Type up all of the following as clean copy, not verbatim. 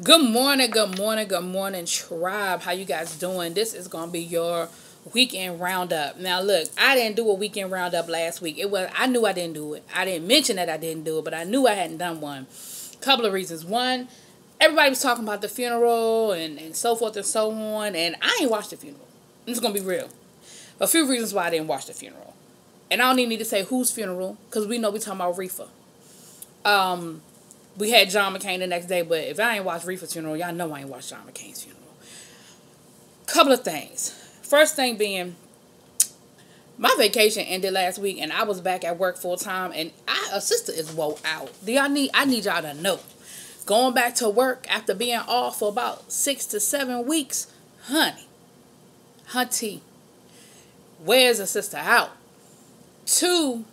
Good morning, tribe. How you guys doing? This is gonna be your weekend roundup. Now, look, I didn't do a weekend roundup last week. I knew I didn't do it. I didn't mention that I didn't do it, but I knew I hadn't done one. Couple of reasons. One, everybody was talking about the funeral and so forth and so on, and I ain't watched the funeral. I'm just gonna be real. A few reasons why I didn't watch the funeral, and I don't even need to say whose funeral because we know we talking about Reefa. We had John McCain the next day, but if I ain't watched Reefa's funeral, y'all know I ain't watched John McCain's funeral. Couple of things. First thing being, my vacation ended last week, and I was back at work full time, and a sister is woe out. I need y'all to know. Going back to work after being off for about 6 to 7 weeks, hunty, where's a sister out? Two,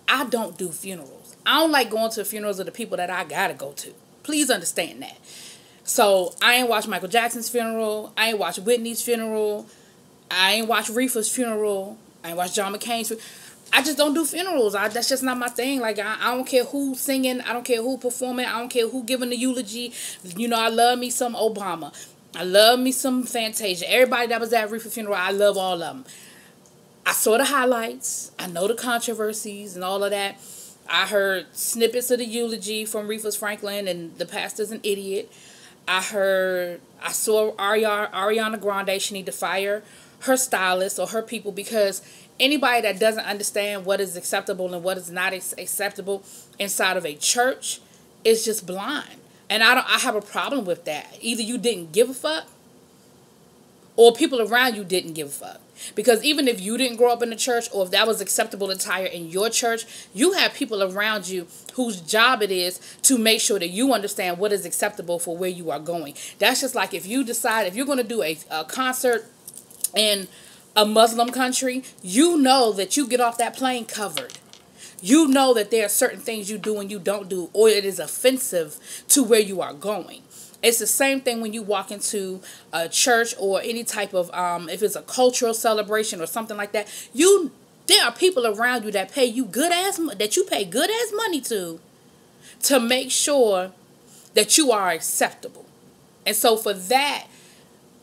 I don't do funerals. I don't like going to funerals of the people that I gotta go to. Please understand that. So, I ain't watched Michael Jackson's funeral. I ain't watched Whitney's funeral. I ain't watched Reefa's funeral. I ain't watched John McCain's funeral. I just don't do funerals. That's just not my thing. Like, I don't care who's singing. I don't care who performing. I don't care who giving the eulogy. You know, I love me some Obama. I love me some Fantasia. Everybody that was at Reefa's funeral, I love all of them. I saw the highlights. I know the controversies and all of that. I heard snippets of the eulogy from Aretha Franklin and the pastor's an idiot. I saw Ariana Grande. She need to fire her stylist or her people, because anybody that doesn't understand what is acceptable and what is not acceptable inside of a church is just blind. And I have a problem with that. Either you didn't give a fuck, or people around you didn't give a fuck. Because even if you didn't grow up in the church, or if that was acceptable attire in your church, you have people around you whose job it is to make sure that you understand what is acceptable for where you are going. That's just like if you decide, if you're going to do a concert in a Muslim country, you know that you get off that plane covered. You know that there are certain things you do and you don't do, or it is offensive to where you are going. It's the same thing when you walk into a church or any type of, if it's a cultural celebration or something like that, there are people around you that pay you that you pay good ass money to make sure that you are acceptable. And so for that,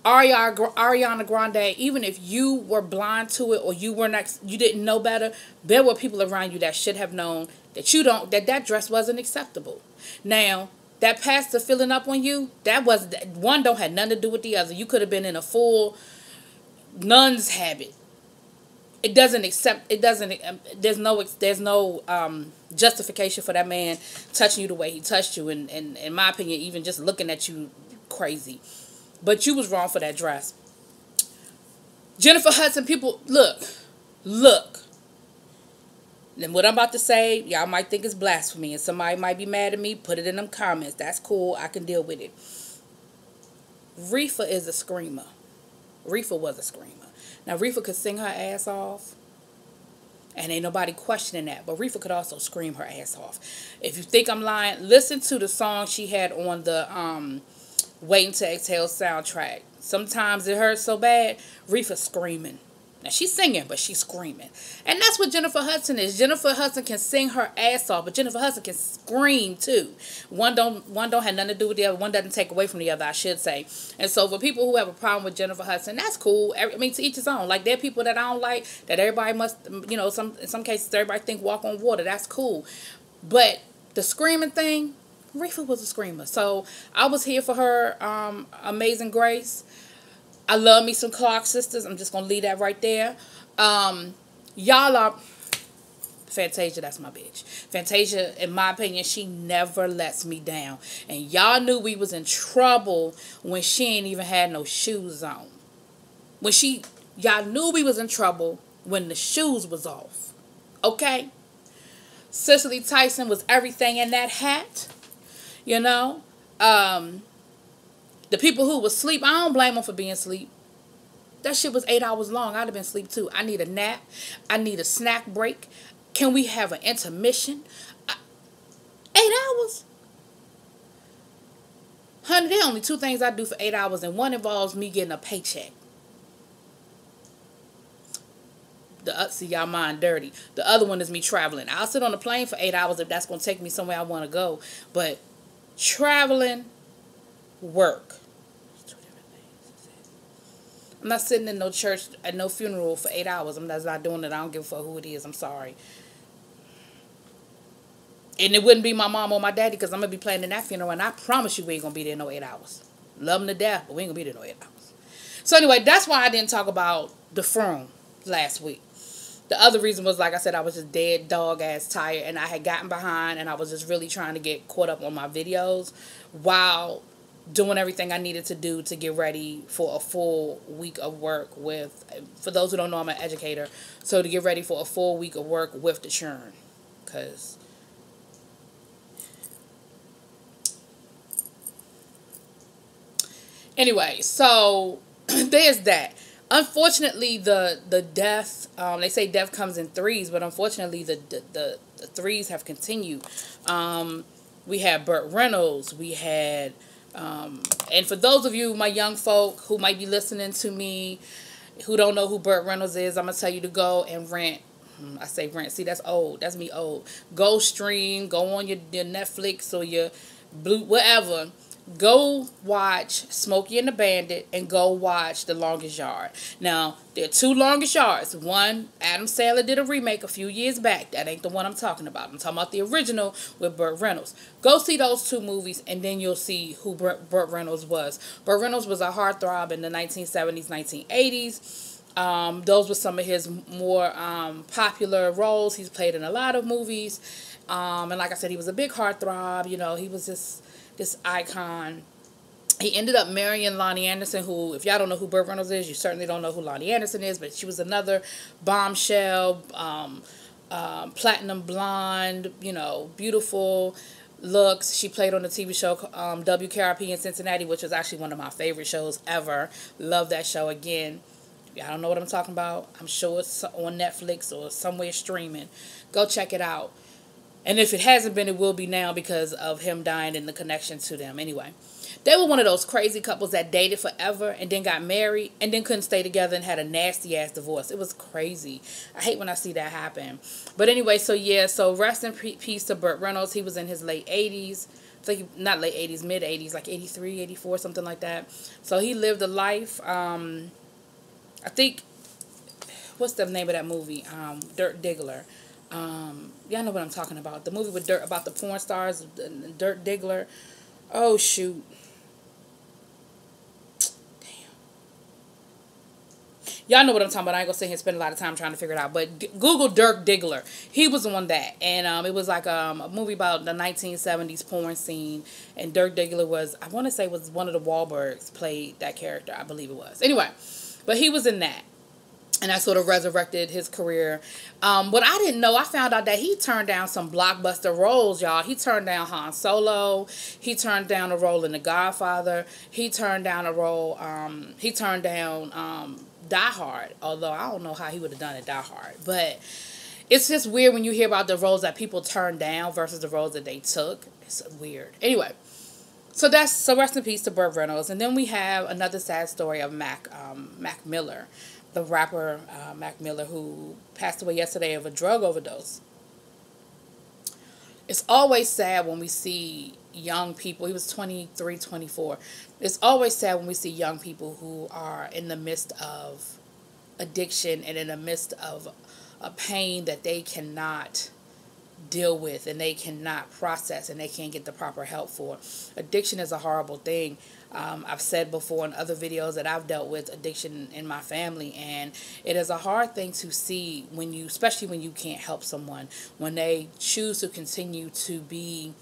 Ariana Grande, even if you were blind to it or you didn't know better, there were people around you that should have known that dress wasn't acceptable. Now, that pastor filling up on you, one don't have nothing to do with the other. You could have been in a full nun's habit. There's no justification for that man touching you the way he touched you, and in my opinion, even just looking at you crazy. But you was wrong for that dress. Jennifer Hudson, people, look. And what I'm about to say, y'all might think it's blasphemy, and somebody might be mad at me. Put it in them comments. That's cool. I can deal with it. Reefa is a screamer. Reefa was a screamer. Now, Reefa could sing her ass off, and ain't nobody questioning that. But Reefa could also scream her ass off. If you think I'm lying, listen to the song she had on the Waiting to Exhale soundtrack. Sometimes it hurts so bad, Reefa's screaming. Now, she's singing, but she's screaming. And that's what Jennifer Hudson is. Jennifer Hudson can sing her ass off, but Jennifer Hudson can scream, too. One don't have nothing to do with the other. One doesn't take away from the other, I should say. And so, for people who have a problem with Jennifer Hudson, that's cool. I mean, to each his own. Like, there are people that I don't like, that everybody must, in some cases, everybody think walk on water. That's cool. But the screaming thing, Reefa was a screamer. So, I was here for her Amazing Grace. I love me some Clark sisters. I'm just going to leave that right there. Y'all are... Fantasia, that's my bitch. Fantasia, in my opinion, she never lets me down. And y'all knew we was in trouble when she ain't even had no shoes on. Y'all knew we was in trouble when the shoes was off. Okay? Cicely Tyson was everything in that hat. You know? The people who was asleep, I don't blame them for being asleep. That shit was 8 hours long. I'd have been asleep too. I need a nap. I need a snack break. Can we have an intermission? 8 hours? Honey, there are only 2 things I do for 8 hours, and one involves me getting a paycheck. See, y'all mind dirty. The other one is me traveling. I'll sit on the plane for 8 hours if that's going to take me somewhere I want to go. But traveling work. I'm not sitting in no church at no funeral for 8 hours. I'm just not doing it. I don't give a fuck who it is. I'm sorry. And it wouldn't be my mom or my daddy because I'm going to be planning that funeral. And I promise you we ain't going to be there no 8 hours. Love them to death, but we ain't going to be there no 8 hours. So anyway, that's why I didn't talk about the Froom last week. The other reason was, like I said, I was just dead dog ass tired. And I had gotten behind and I was just really trying to get caught up on my videos while doing everything I needed to do to get ready for a full week of work with, for those who don't know, I'm an educator. So to get ready for a full week of work with the churn. Because anyway, so there's that. Unfortunately, the death, they say death comes in threes, but unfortunately the threes have continued. We had Burt Reynolds, we had, and for those of you, my young folk who might be listening to me, who don't know who Burt Reynolds is, I'm going to tell you to go and rent. I say rent. See, that's old. That's me old. Go stream, go on your Netflix or your Blue, whatever. Go watch Smokey and the Bandit and go watch The Longest Yard. Now, there are two Longest Yards. One, Adam Sandler did a remake a few years back. That ain't the one I'm talking about. I'm talking about the original with Burt Reynolds. Go see those two movies and then you'll see who Burt Reynolds was. Burt Reynolds was a heartthrob in the 1970s, 1980s. Those were some of his more popular roles. He's played in a lot of movies. And like I said, he was a big heartthrob. You know, he was this icon. He ended up marrying Lonnie Anderson, who, if y'all don't know who Burt Reynolds is, you certainly don't know who Lonnie Anderson is, but she was another bombshell, platinum blonde, you know, beautiful looks. She played on the TV show WKRP in Cincinnati, which was actually one of my favorite shows ever. Love that show. Again, y'all don't know what I'm talking about. I'm sure it's on Netflix or somewhere streaming. Go check it out. And if it hasn't been, it will be now because of him dying and the connection to them. Anyway, they were one of those crazy couples that dated forever and then got married and then couldn't stay together and had a nasty-ass divorce. It was crazy. I hate when I see that happen. But anyway, so yeah, so rest in peace to Burt Reynolds. He was in his late 80s. I think, not late 80s, mid 80s, like 83, 84, something like that. So he lived a life. I think, what's the name of that movie? Dirt Diggler. Y'all know what I'm talking about. The movie with about the porn stars, Dirt Diggler. Oh, shoot. Damn. Y'all know what I'm talking about. I ain't gonna sit here and spend a lot of time trying to figure it out. But Google Dirt Diggler. He was on that. And it was like a movie about the 1970s porn scene. And Dirt Diggler was, I want to say, was one of the Wahlbergs played that character. I believe it was. Anyway, but he was in that. And that sort of resurrected his career. What I didn't know, I found out that he turned down some blockbuster roles, y'all. He turned down Han Solo. He turned down a role in The Godfather. He turned down a role, Die Hard. Although I don't know how he would have done it, Die Hard. But it's just weird when you hear about the roles that people turned down versus the roles that they took. It's weird. Anyway. So rest in peace to Burt Reynolds. And then we have another sad story of Mac Miller. The rapper Mac Miller, who passed away yesterday of a drug overdose. It's always sad when we see young people. He was 23, 24. It's always sad when we see young people who are in the midst of addiction and in the midst of a pain that they cannot deal with and they cannot process and they can't get the proper help for. Addiction is a horrible thing. I've said before in other videos that I've dealt with addiction in my family, and it is a hard thing to see when you, especially when you can't help someone, when they choose to continue to be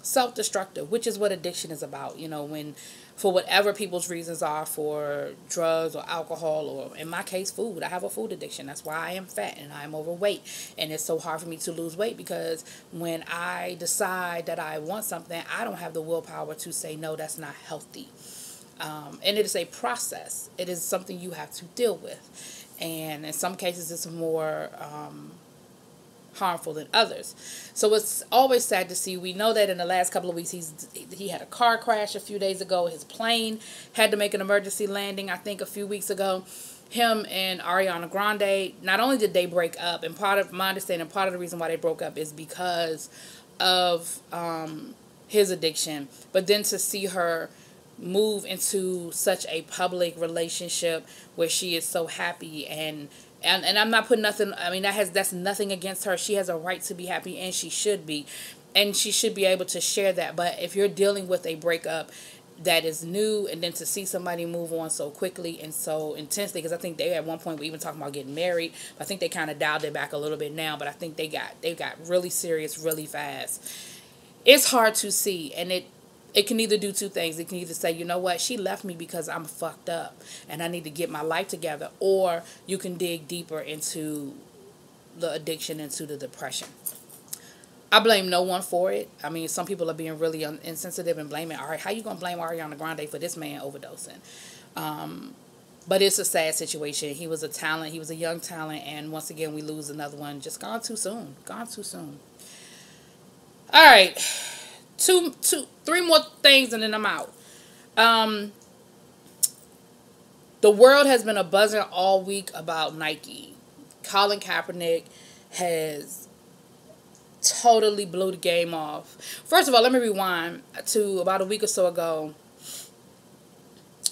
self-destructive, which is what addiction is about. You know, when for whatever people's reasons are for drugs or alcohol, or in my case, food. I have a food addiction. That's why I am fat and I'm overweight. And it's so hard for me to lose weight because when I decide that I want something, I don't have the willpower to say, no, that's not healthy. And it is a process. It is something you have to deal with. And in some cases, it's more harmful than others. So it's always sad to see. We know that in the last couple of weeks he had a car crash a few days ago. His plane had to make an emergency landing, I think, a few weeks ago. Him and Ariana Grande, not only did they break up, and part of my understanding, part of the reason why they broke up is because of his addiction, but then to see her move into such a public relationship where she is so happy, and I'm not putting nothing, I mean, that's nothing against her. She has a right to be happy, and she should be. And she should be able to share that. But if you're dealing with a breakup that is new, and then to see somebody move on so quickly and so intensely, because I think they at one point were even talking about getting married. I think they kind of dialed it back a little bit now, but I think they got really serious really fast. It's hard to see, and it can either do two things. It can either say, you know what, she left me because I'm fucked up and I need to get my life together. Or you can dig deeper into the addiction, into the depression. I blame no one for it. I mean, some people are being really insensitive and blaming, all right, how you going to blame Ariana Grande for this man overdosing? But it's a sad situation. He was a talent. He was a young talent. And once again, we lose another one. Just gone too soon. Gone too soon. All right. Three more things and then I'm out. The world has been a buzzer all week about Nike. Colin Kaepernick has totally blew the game off. First of all, let me rewind to about a week or so ago.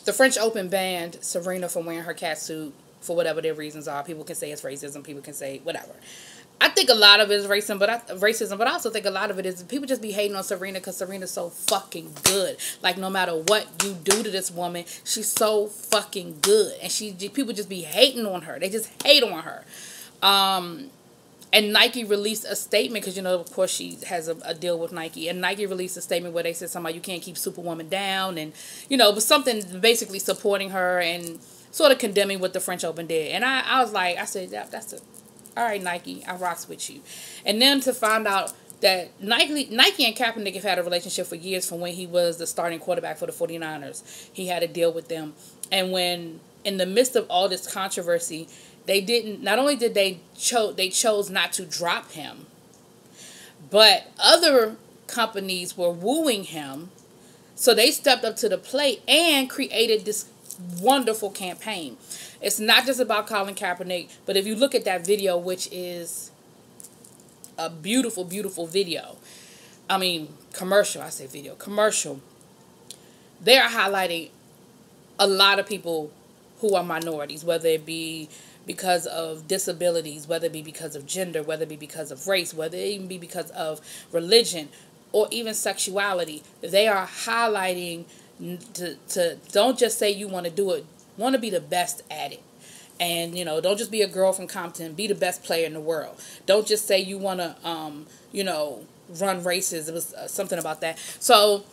The French Open banned Serena from wearing her catsuit for whatever their reasons are. People can say it's racism. People can say whatever. I think a lot of it is racism, but I also think a lot of it is people just be hating on Serena because Serena's so fucking good. Like, no matter what you do to this woman, she's so fucking good. And people just be hating on her. They just hate on her. And Nike released a statement because, of course, she has a deal with Nike. And Nike released a statement where they said something about you can't keep Superwoman down. And, but something basically supporting her and sort of condemning what the French Open did. And I was like, I said, yeah, that's it. All right, Nike, I rocks with you. And then to find out that Nike and Kaepernick have had a relationship for years from when he was the starting quarterback for the 49ers. He had a deal with them. And when, in the midst of all this controversy, not only did they chose not to drop him, but other companies were wooing him. So they stepped up to the plate and created this wonderful campaign. It's not just about Colin Kaepernick, but if you look at that video, which is a beautiful, beautiful video. I mean, commercial. I say video. Commercial. They are highlighting a lot of people who are minorities, whether it be because of disabilities, whether it be because of gender, whether it be because of race, whether it even be because of religion or even sexuality. They are highlighting to don't just say you want to do it, want to be the best at it. And, don't just be a girl from Compton, be the best player in the world. Don't just say you want to, run races. It was something about that. So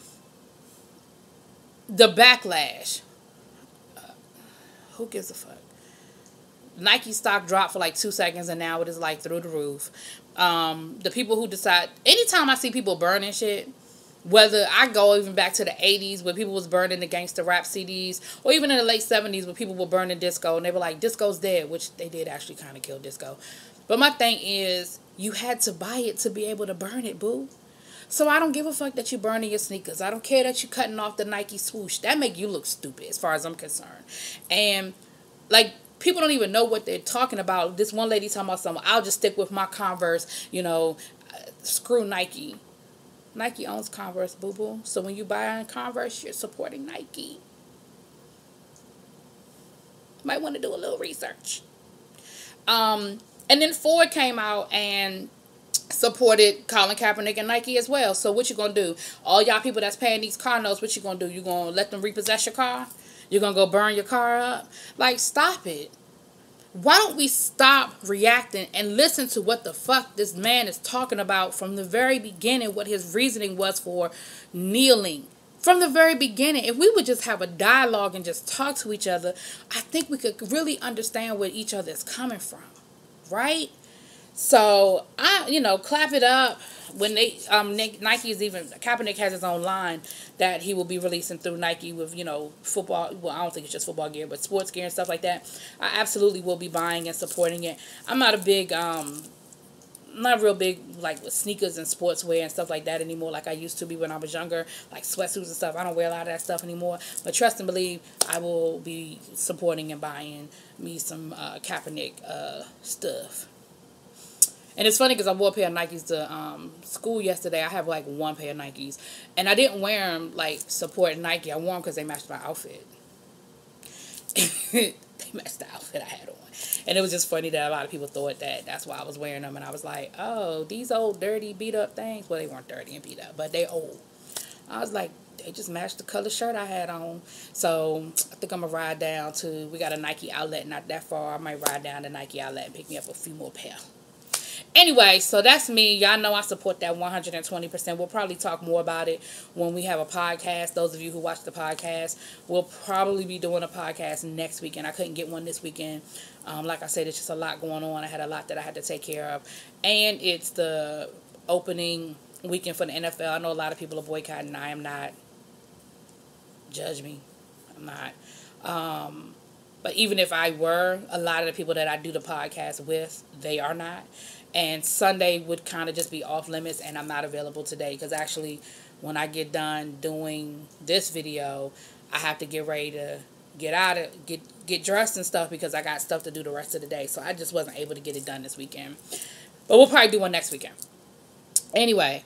the backlash, who gives a fuck? Nike stock dropped for like 2 seconds and now it is like through the roof. The people who decide, anytime I see people burning shit, whether I go even back to the 80s where people was burning the gangster rap CDs, or even in the late 70s where people were burning disco and they were like, disco's dead, which they did actually kind of kill disco. But my thing is, you had to buy it to be able to burn it, boo. So I don't give a fuck that you burning your sneakers. I don't care that you cutting off the Nike swoosh. That make you look stupid as far as I'm concerned. And like, people don't even know what they're talking about. This one lady talking about something, I'll just stick with my Converse, screw Nike. Nike owns Converse, boo-boo. So when you buy Converse, you're supporting Nike. Might want to do a little research. And then Ford came out and supported Colin Kaepernick and Nike as well. So what you going to do? All y'all people that's paying these car notes, what you going to do? You going to let them repossess your car? You're going to go burn your car up? Like, stop it. Why don't we stop reacting and listen to what the fuck this man is talking about from the very beginning, what his reasoning was for kneeling. From the very beginning, if we would just have a dialogue and just talk to each other, I think we could really understand where each other is coming from, right? So, clap it up when they, Nike is even, Kaepernick has his own line that he will be releasing through Nike with, football, well, I don't think it's just football gear, but sports gear and stuff like that. I absolutely will be buying and supporting it. I'm not a big, not real big, like, with sneakers and sportswear and stuff like that anymore, like I used to be when I was younger, like sweatsuits and stuff. I don't wear a lot of that stuff anymore, but trust and believe, I will be supporting and buying me some Kaepernick stuff. And it's funny because I wore a pair of Nikes to school yesterday. I have like one pair of Nikes. And I didn't wear them like supporting Nike. I wore them because they matched my outfit. They matched the outfit I had on. And it was just funny that a lot of people thought that that's why I was wearing them. And I was like, oh, these old dirty beat up things. Well, they weren't dirty and beat up, but they old. I was like, they just matched the color shirt I had on. So I think I'm going to ride down to, we got a Nike outlet not that far. I might ride down to Nike outlet and pick me up a few more pair. Anyway, so that's me. Y'all know I support that 120%. We'll probably talk more about it when we have a podcast. Those of you who watch the podcast, we'll probably be doing a podcast next weekend. I couldn't get one this weekend. Like I said, it's just a lot going on. I had a lot that I had to take care of. And it's the opening weekend for the NFL. I know a lot of people are boycotting. I am not. Judge me. I'm not. But even if I were, a lot of the people that I do the podcast with, they are not. And Sunday would kind of just be off limits, and I'm not available today because actually when I get done doing this video, I have to get ready to get dressed and stuff because I got stuff to do the rest of the day. So I just wasn't able to get it done this weekend. But we'll probably do one next weekend. Anyway,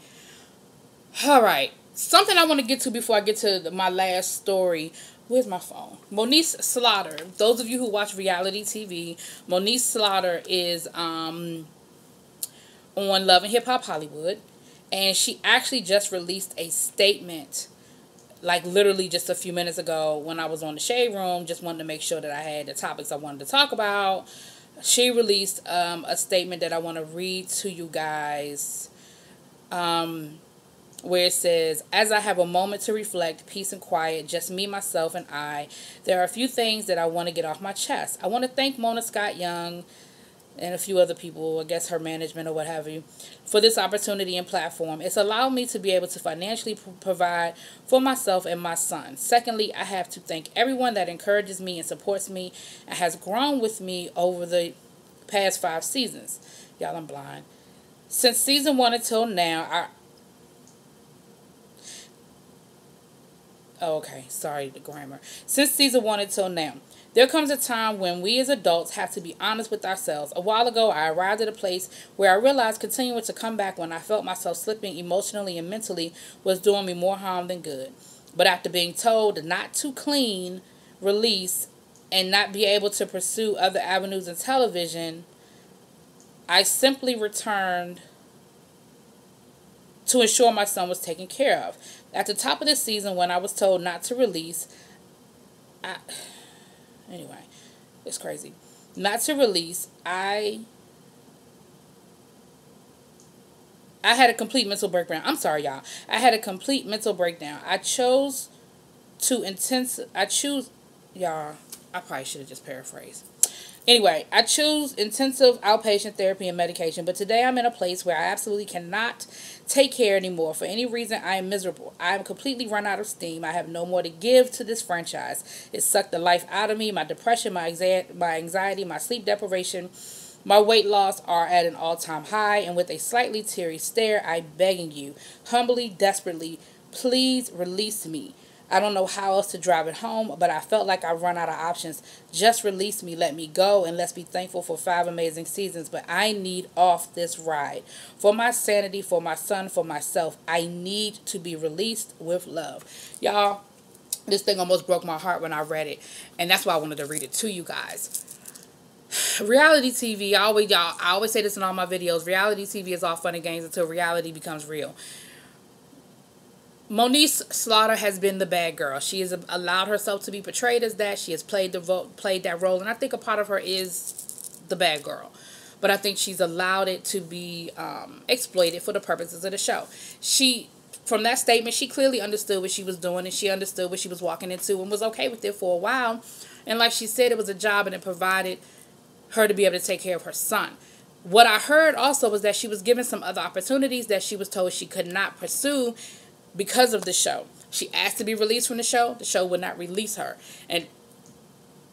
all right. Something I want to get to before I get to my last story. Where's my phone? Moniece Slaughter. Those of you who watch reality TV, Moniece Slaughter is on Love and Hip Hop Hollywood. And she actually just released a statement, like literally just a few minutes ago when I was on the Shade Room. Just wanted to make sure that I had the topics I wanted to talk about. She released a statement that I want to read to you guys. Where it says, as I have a moment to reflect, peace and quiet, just me, myself, and I, there are a few things that I want to get off my chest. I want to thank Mona Scott Young and a few other people, I guess her management or what have you, for this opportunity and platform. It's allowed me to be able to financially provide for myself and my son. Secondly, I have to thank everyone that encourages me and supports me and has grown with me over the past 5 seasons. Y'all, I'm blind. Since season 1 until now, sorry, the grammar. Since season 1 until now, there comes a time when we as adults have to be honest with ourselves. A while ago, I arrived at a place where I realized continuing to come back when I felt myself slipping emotionally and mentally was doing me more harm than good. But after being told not to clean, release, and not be able to pursue other avenues in television, I simply returned to ensure my son was taken care of. At the top of the season, when I was told not to release, anyway, it's crazy. Not to release, I had a complete mental breakdown. I'm sorry, y'all. I had a complete mental breakdown. Y'all, I probably should have just paraphrased. Anyway, I choose intensive outpatient therapy and medication, but today I'm in a place where I absolutely cannot take care anymore. For any reason, I am miserable. I am completely run out of steam. I have no more to give to this franchise. It sucked the life out of me. My depression, my anxiety, my sleep deprivation, my weight loss are at an all-time high, and with a slightly teary stare, I'm begging you, humbly, desperately, please release me. I don't know how else to drive it home, but I felt like I've run out of options. Just release me, let me go, and let's be thankful for 5 amazing seasons. But I need off this ride. For my sanity, for my son, for myself, I need to be released with love. Y'all, this thing almost broke my heart when I read it, and that's why I wanted to read it to you guys. Reality TV, I always say this in all my videos, reality TV is all fun and games until reality becomes real. Moniece Slaughter has been the bad girl. She has allowed herself to be portrayed as that. She has played that role, and I think a part of her is the bad girl. But I think she's allowed it to be exploited for the purposes of the show. From that statement, she clearly understood what she was doing, and she understood what she was walking into and was okay with it for a while. And like she said, it was a job, and it provided her to be able to take care of her son. What I heard also was that she was given some other opportunities that she was told she could not pursue because of the show. She asked to be released from the show. The show would not release her. And,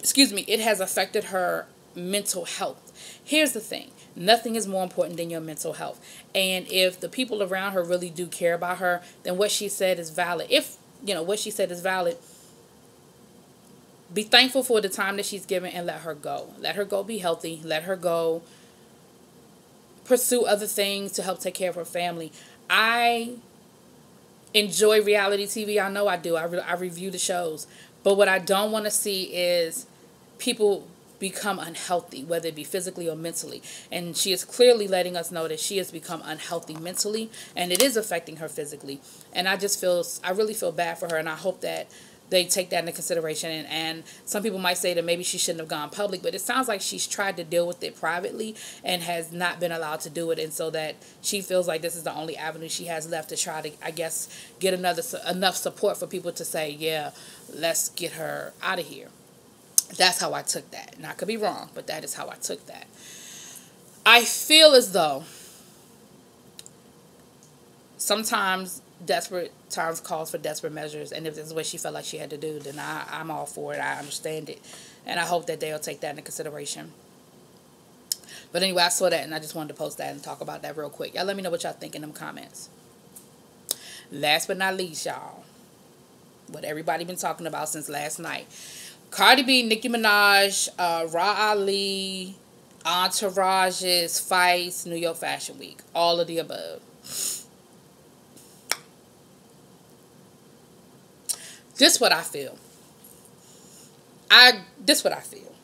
it has affected her mental health. Here's the thing. Nothing is more important than your mental health. And if the people around her really do care about her, then what she said is valid. If, what she said is valid, be thankful for the time that she's given and let her go. Let her go be healthy. Let her go pursue other things to help take care of her family. I enjoy reality TV. I know I do. I review the shows. But what I don't want to see is people become unhealthy, whether it be physically or mentally. And she is clearly letting us know that she has become unhealthy mentally, and it is affecting her physically. And I really feel bad for her, and I hope that they take that into consideration. And some people might say that maybe she shouldn't have gone public, but it sounds like she's tried to deal with it privately and has not been allowed to do it. And so that she feels like this is the only avenue she has left to try to, I guess, get enough support for people to say, yeah, let's get her out of here. That's how I took that. And I could be wrong, but that is how I took that. I feel as though sometimes desperate times calls for desperate measures, and if this is what she felt like she had to do, then I'm all for it. I understand it, and I hope that they'll take that into consideration. But anyway, I saw that, and I just wanted to post that and talk about that real quick. Y'all let me know what y'all think in them comments. Last but not least, y'all, what everybody been talking about since last night. Cardi B, Nicki Minaj, Ra Ali, Entourage's fights, New York Fashion Week. All of the above. This what I feel. This what I feel.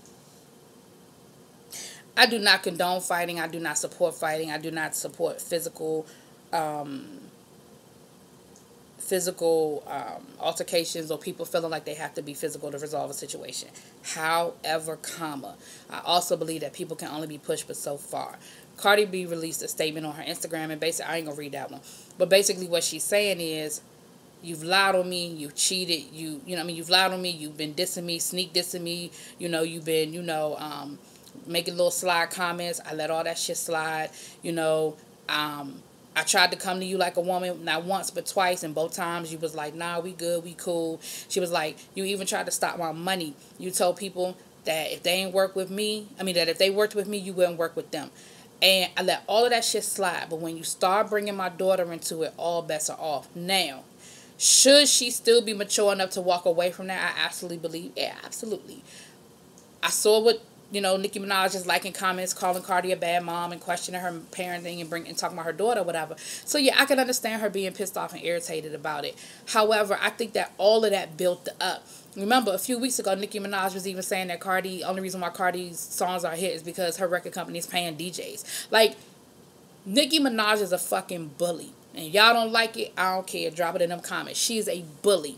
I do not condone fighting. I do not support fighting. I do not support physical altercations or people feeling like they have to be physical to resolve a situation. However, I also believe that people can only be pushed but so far. Cardi B released a statement on her Instagram, and basically, I ain't gonna read that one, but basically what she's saying is, you've lied on me, you cheated, you've lied on me, you've been dissing me, sneak dissing me, you've been, making little slide comments. I let all that shit slide, I tried to come to you like a woman, not once but twice, and both times you was like, nah, we good, we cool. She was like, you even tried to stop my money. You told people that if they worked with me, you wouldn't work with them. And I let all of that shit slide, but when you start bringing my daughter into it, all bets are off. Now, should she still be mature enough to walk away from that? I absolutely believe, yeah, absolutely. I saw what Nicki Minaj is liking comments, calling Cardi a bad mom and questioning her parenting and talking about her daughter, whatever. So yeah, I can understand her being pissed off and irritated about it. However, I think that all of that built up. Remember, a few weeks ago, Nicki Minaj was even saying that only reason why Cardi's songs are hit is because her record company is paying DJs. Like, Nicki Minaj is a fucking bully. And y'all don't like it, I don't care. Drop it in them comments. She is a bully.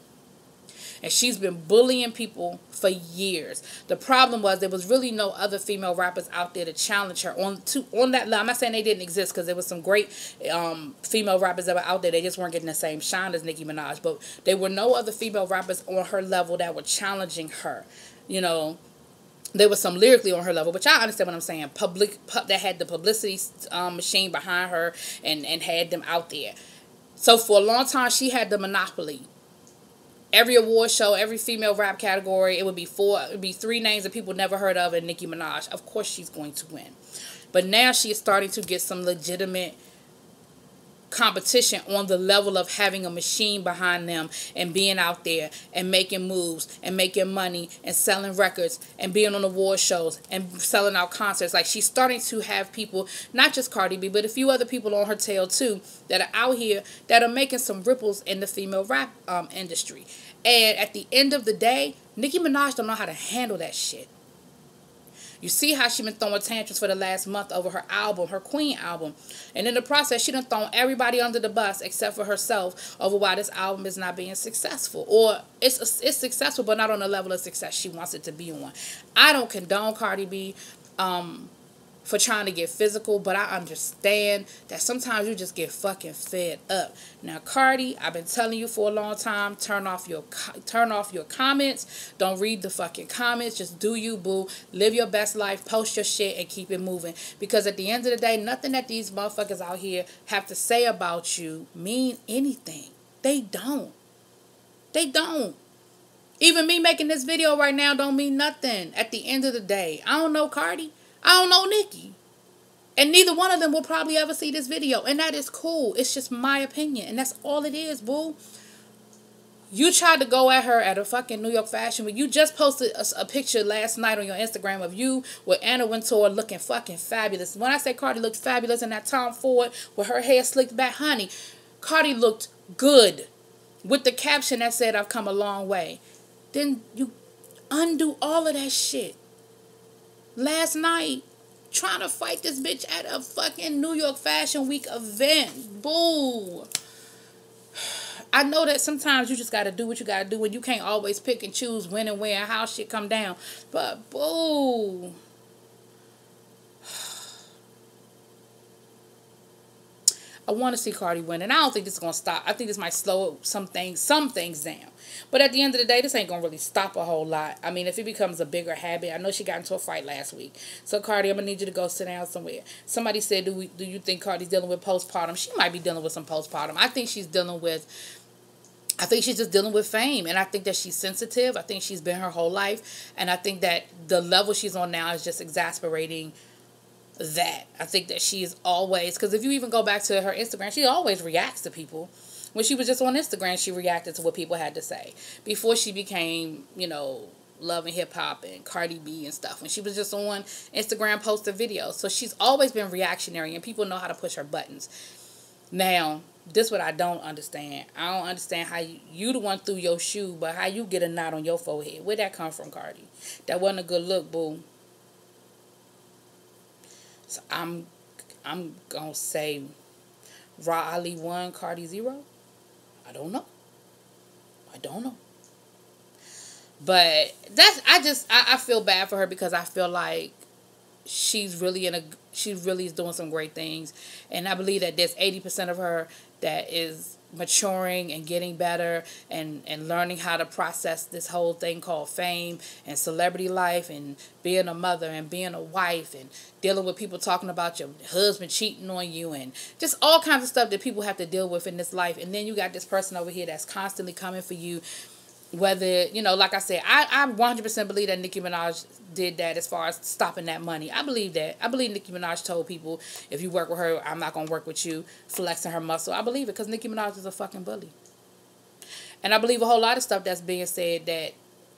And she's been bullying people for years. The problem was there was really no other female rappers out there to challenge her on that level. I'm not saying they didn't exist, because there was some great female rappers that were out there. They just weren't getting the same shine as Nicki Minaj. But there were no other female rappers on her level that were challenging her. There was some lyrically on her level, but y'all understand what I'm saying. That had the publicity machine behind her and had them out there. So for a long time, she had the monopoly. Every award show, every female rap category, it would be 3 names that people never heard of, and Nicki Minaj. Of course she's going to win. But now she is starting to get some legitimate competition on the level of having a machine behind them and being out there and making moves and making money and selling records and being on award shows and selling out concerts. Like, she's starting to have people, not just Cardi B, but a few other people on her tail too, that are out here that are making some ripples in the female rap industry. And at the end of the day, Nicki Minaj don't know how to handle that shit. You see how she been throwing tantrums for the last month over her album, her Queen album. And in the process, she done thrown everybody under the bus except for herself over why this album is not being successful. Or it's successful, but not on the level of success she wants it to be on. I don't condone Cardi B for trying to get physical, but I understand that sometimes you just get fucking fed up. Now, Cardi, I've been telling you for a long time, turn off your comments. Don't read the fucking comments. Just do you, boo. Live your best life. Post your shit and keep it moving. Because at the end of the day, nothing that these motherfuckers out here have to say about you mean anything. They don't. They don't. Even me making this video right now don't mean nothing at the end of the day. I don't know Cardi. I don't know Nicki. And neither one of them will probably ever see this video. And that is cool. It's just my opinion. And that's all it is, boo. You tried to go at her at a fucking New York Fashion Week. You just posted a picture last night on your Instagram of you with Anna Wintour looking fucking fabulous. When I say Cardi looked fabulous in that Tom Ford with her hair slicked back, honey, Cardi looked good with the caption that said, "I've come a long way." Then you undo all of that shit. Last night, trying to fight this bitch at a fucking New York Fashion Week event. Boo. I know that sometimes you just got to do what you got to do, and you can't always pick and choose when and where and how shit come down. But, boo. I want to see Cardi win, and I don't think this is going to stop. I think this might slow some things down. But at the end of the day, this ain't going to really stop a whole lot. I mean, if it becomes a bigger habit, I know she got into a fight last week. So, Cardi, I'm going to need you to go sit down somewhere. Somebody said, do you think Cardi's dealing with postpartum? She might be dealing with some postpartum. I think she's just dealing with fame, and I think that she's sensitive. I think she's been her whole life, and I think that the level she's on now is just exasperating that. I think that she is always, because if you even go back to her Instagram, she always reacts to people. When she was just on Instagram, she reacted to what people had to say. Before she became, Love and Hip Hop and Cardi B and stuff, when she was just on Instagram posting videos. So she's always been reactionary, and people know how to push her buttons. Now, this what I don't understand. I don't understand how you the one threw your shoe, but how you get a knot on your forehead. Where'd that come from, Cardi? That wasn't a good look, boo. So I'm gonna say Raleigh 1, Cardi 0. I don't know. But I feel bad for her, because I feel like she really is doing some great things, and I believe that there's 80% of her that is maturing and getting better and learning how to process this whole thing called fame and celebrity life and being a mother and being a wife and dealing with people talking about your husband cheating on you and just all kinds of stuff that people have to deal with in this life. And then you got this person over here that's constantly coming for you. Whether, like I said, I 100% believe that Nikki Minaj did that as far as stopping that money. I believe that. I believe Nikki Minaj told people, if you work with her, I'm not going to work with you, flexing her muscle. I believe it, because Nikki Minaj is a fucking bully. And I believe a whole lot of stuff that's being said that,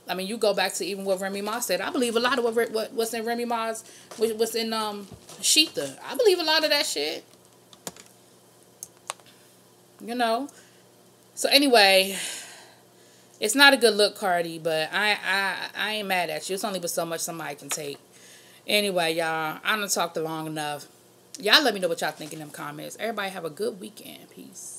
I mean, you go back to even what Remy Ma said. I believe a lot of what's in Remy Ma's, what's in Sheetha. I believe a lot of that shit. So anyway, it's not a good look, Cardi, but I ain't mad at you. It's only but so much somebody can take. Anyway, y'all, I done talked long enough. Y'all let me know what y'all think in them comments. Everybody have a good weekend. Peace.